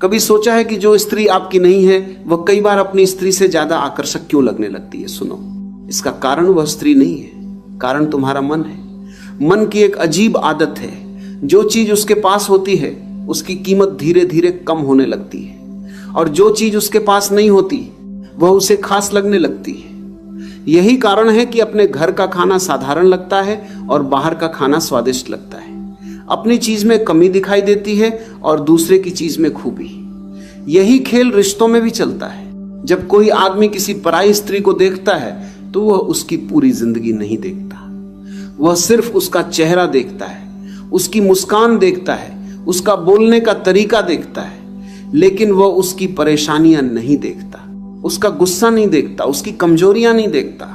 कभी सोचा है कि जो स्त्री आपकी नहीं है वह कई बार अपनी स्त्री से ज्यादा आकर्षक क्यों लगने लगती है? सुनो, इसका कारण वह स्त्री नहीं है, कारण तुम्हारा मन है। मन की एक अजीब आदत है, जो चीज उसके पास होती है उसकी कीमत धीरे धीरे कम होने लगती है, और जो चीज उसके पास नहीं होती वह उसे खास लगने लगती है। यही कारण है कि अपने घर का खाना साधारण लगता है और बाहर का खाना स्वादिष्ट लगता है। अपनी चीज में कमी दिखाई देती है और दूसरे की चीज में खूबी। यही खेल रिश्तों में भी चलता है। जब कोई आदमी किसी पराई स्त्री को देखता है तो वह उसकी पूरी जिंदगी नहीं देखता, वह सिर्फ उसका चेहरा देखता है, उसकी मुस्कान देखता है, उसका बोलने का तरीका देखता है, लेकिन वह उसकी परेशानियां नहीं देखता, उसका गुस्सा नहीं देखता, उसकी कमजोरियां नहीं देखता,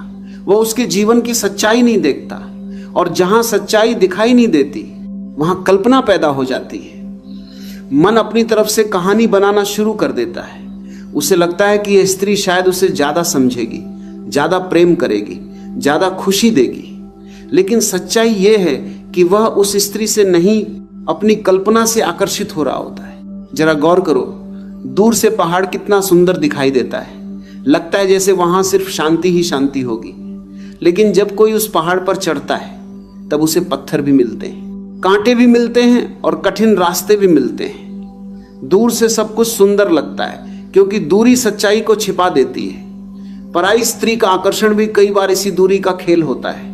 वह उसके जीवन की सच्चाई नहीं देखता। और जहां सच्चाई दिखाई नहीं देती वहां कल्पना पैदा हो जाती है। मन अपनी तरफ से कहानी बनाना शुरू कर देता है। उसे लगता है कि यह स्त्री शायद उसे ज्यादा समझेगी, ज्यादा प्रेम करेगी, ज्यादा खुशी देगी। लेकिन सच्चाई यह है कि वह उस स्त्री से नहीं, अपनी कल्पना से आकर्षित हो रहा होता है। जरा गौर करो, दूर से पहाड़ कितना सुंदर दिखाई देता है, लगता है जैसे वहां सिर्फ शांति ही शांति होगी। लेकिन जब कोई उस पहाड़ पर चढ़ता है तब उसे पत्थर भी मिलते हैं, कांटे भी मिलते हैं और कठिन रास्ते भी मिलते हैं। दूर से सब कुछ सुंदर लगता है क्योंकि दूरी सच्चाई को छिपा देती है। पराई स्त्री का आकर्षण भी कई बार इसी दूरी का खेल होता है।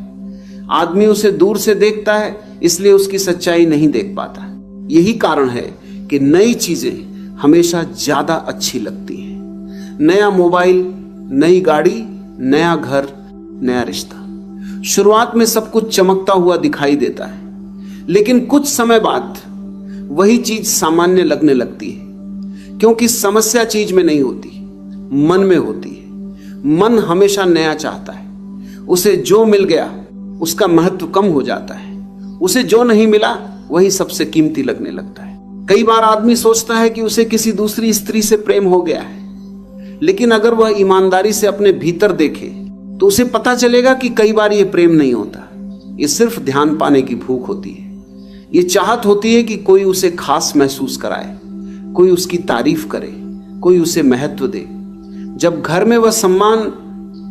आदमी उसे दूर से देखता है, इसलिए उसकी सच्चाई नहीं देख पाता। यही कारण है कि नई चीजें हमेशा ज्यादा अच्छी लगती हैं। नया मोबाइल, नई गाड़ी, नया घर, नया रिश्ता। शुरुआत में सब कुछ चमकता हुआ दिखाई देता है, लेकिन कुछ समय बाद वही चीज सामान्य लगने लगती है, क्योंकि समस्या चीज में नहीं होती, मन में होती है। मन हमेशा नया चाहता है। उसे जो मिल गया उसका महत्व कम हो जाता है, उसे जो नहीं मिला वही सबसे कीमती लगने लगता है। कई बार आदमी सोचता है कि उसे किसी दूसरी स्त्री से प्रेम हो गया है, लेकिन अगर वह ईमानदारी से अपने भीतर देखे तो उसे पता चलेगा कि कई बार यह प्रेम नहीं होता, ये सिर्फ ध्यान पाने की भूख होती है। ये चाहत होती है कि कोई उसे खास महसूस कराए, कोई उसकी तारीफ करे, कोई उसे महत्व दे। जब घर में वह सम्मान,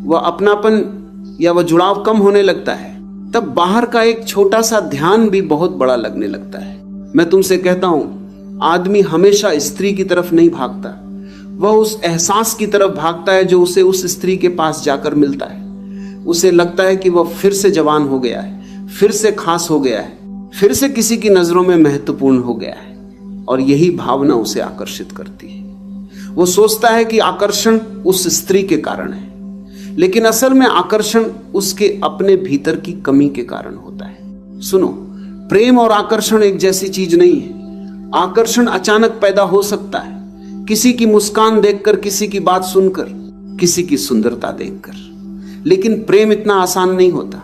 वह अपनापन या वह जुड़ाव कम होने लगता है, तब बाहर का एक छोटा सा ध्यान भी बहुत बड़ा लगने लगता है। मैं तुमसे कहता हूं, आदमी हमेशा स्त्री की तरफ नहीं भागता, वह उस एहसास की तरफ भागता है जो उसे उस स्त्री के पास जाकर मिलता है। उसे लगता है कि वह फिर से जवान हो गया है, फिर से खास हो गया है, फिर से किसी की नजरों में महत्वपूर्ण हो गया है, और यही भावना उसे आकर्षित करती है। वो सोचता है कि आकर्षण उस स्त्री के कारण है, लेकिन असल में आकर्षण उसके अपने भीतर की कमी के कारण होता है। सुनो, प्रेम और आकर्षण एक जैसी चीज नहीं है। आकर्षण अचानक पैदा हो सकता है, किसी की मुस्कान देखकर, किसी की बात सुनकर, किसी की सुंदरता देखकर। लेकिन प्रेम इतना आसान नहीं होता।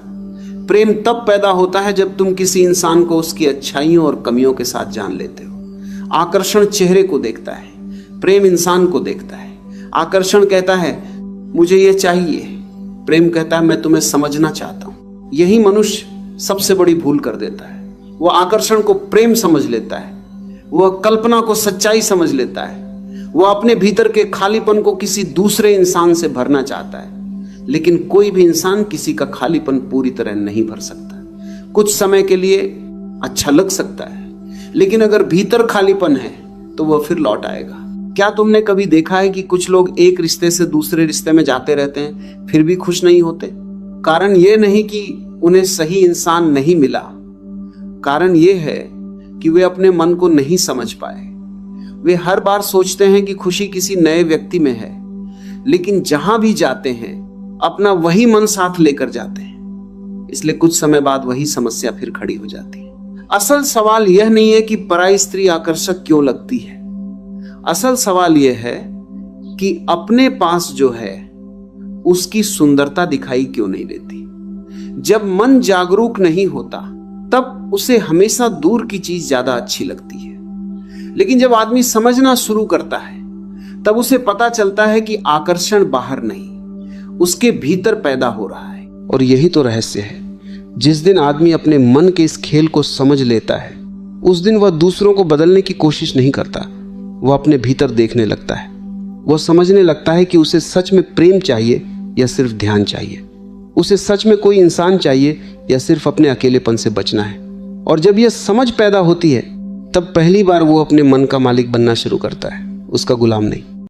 प्रेम तब पैदा होता है जब तुम किसी इंसान को उसकी अच्छाइयों और कमियों के साथ जान लेते हो। आकर्षण चेहरे को देखता है, प्रेम इंसान को देखता है। आकर्षण कहता है मुझे ये चाहिए, प्रेम कहता है मैं तुम्हें समझना चाहता हूं। यही मनुष्य सबसे बड़ी भूल कर देता है। वह आकर्षण को प्रेम समझ लेता है, वह कल्पना को सच्चाई समझ लेता है, वह अपने भीतर के खालीपन को किसी दूसरे इंसान से भरना चाहता है। लेकिन कोई भी इंसान किसी का खालीपन पूरी तरह नहीं भर सकता। कुछ समय के लिए अच्छा लग सकता है, लेकिन अगर भीतर खालीपन है तो वह फिर लौट आएगा। क्या तुमने कभी देखा है कि कुछ लोग एक रिश्ते से दूसरे रिश्ते में जाते रहते हैं फिर भी खुश नहीं होते? कारण यह नहीं कि उन्हें सही इंसान नहीं मिला, कारण यह है कि वे अपने मन को नहीं समझ पाए। वे हर बार सोचते हैं कि खुशी किसी नए व्यक्ति में है, लेकिन जहां भी जाते हैं अपना वही मन साथ लेकर जाते हैं। इसलिए कुछ समय बाद वही समस्या फिर खड़ी हो जाती है। असल सवाल यह नहीं है कि पराई स्त्री आकर्षक क्यों लगती है। असल सवाल यह है कि अपने पास जो है उसकी सुंदरता दिखाई क्यों नहीं देती। जब मन जागरूक नहीं होता तब उसे हमेशा दूर की चीज ज्यादा अच्छी लगती है, लेकिन जब आदमी समझना शुरू करता है तब उसे पता चलता है कि आकर्षण बाहर नहीं, उसके भीतर पैदा हो रहा है। और यही तो रहस्य है। जिस दिन आदमी अपने मन के इस खेल को समझ लेता है, उस दिन वह दूसरों को बदलने की कोशिश नहीं करता, वह अपने भीतर देखने लगता है। वह समझने लगता है कि उसे सच में प्रेम चाहिए या सिर्फ ध्यान चाहिए, उसे सच में कोई इंसान चाहिए या सिर्फ अपने अकेलेपन से बचना है। और जब यह समझ पैदा होती है तब पहली बार वो अपने मन का मालिक बनना शुरू करता है, उसका गुलाम नहीं।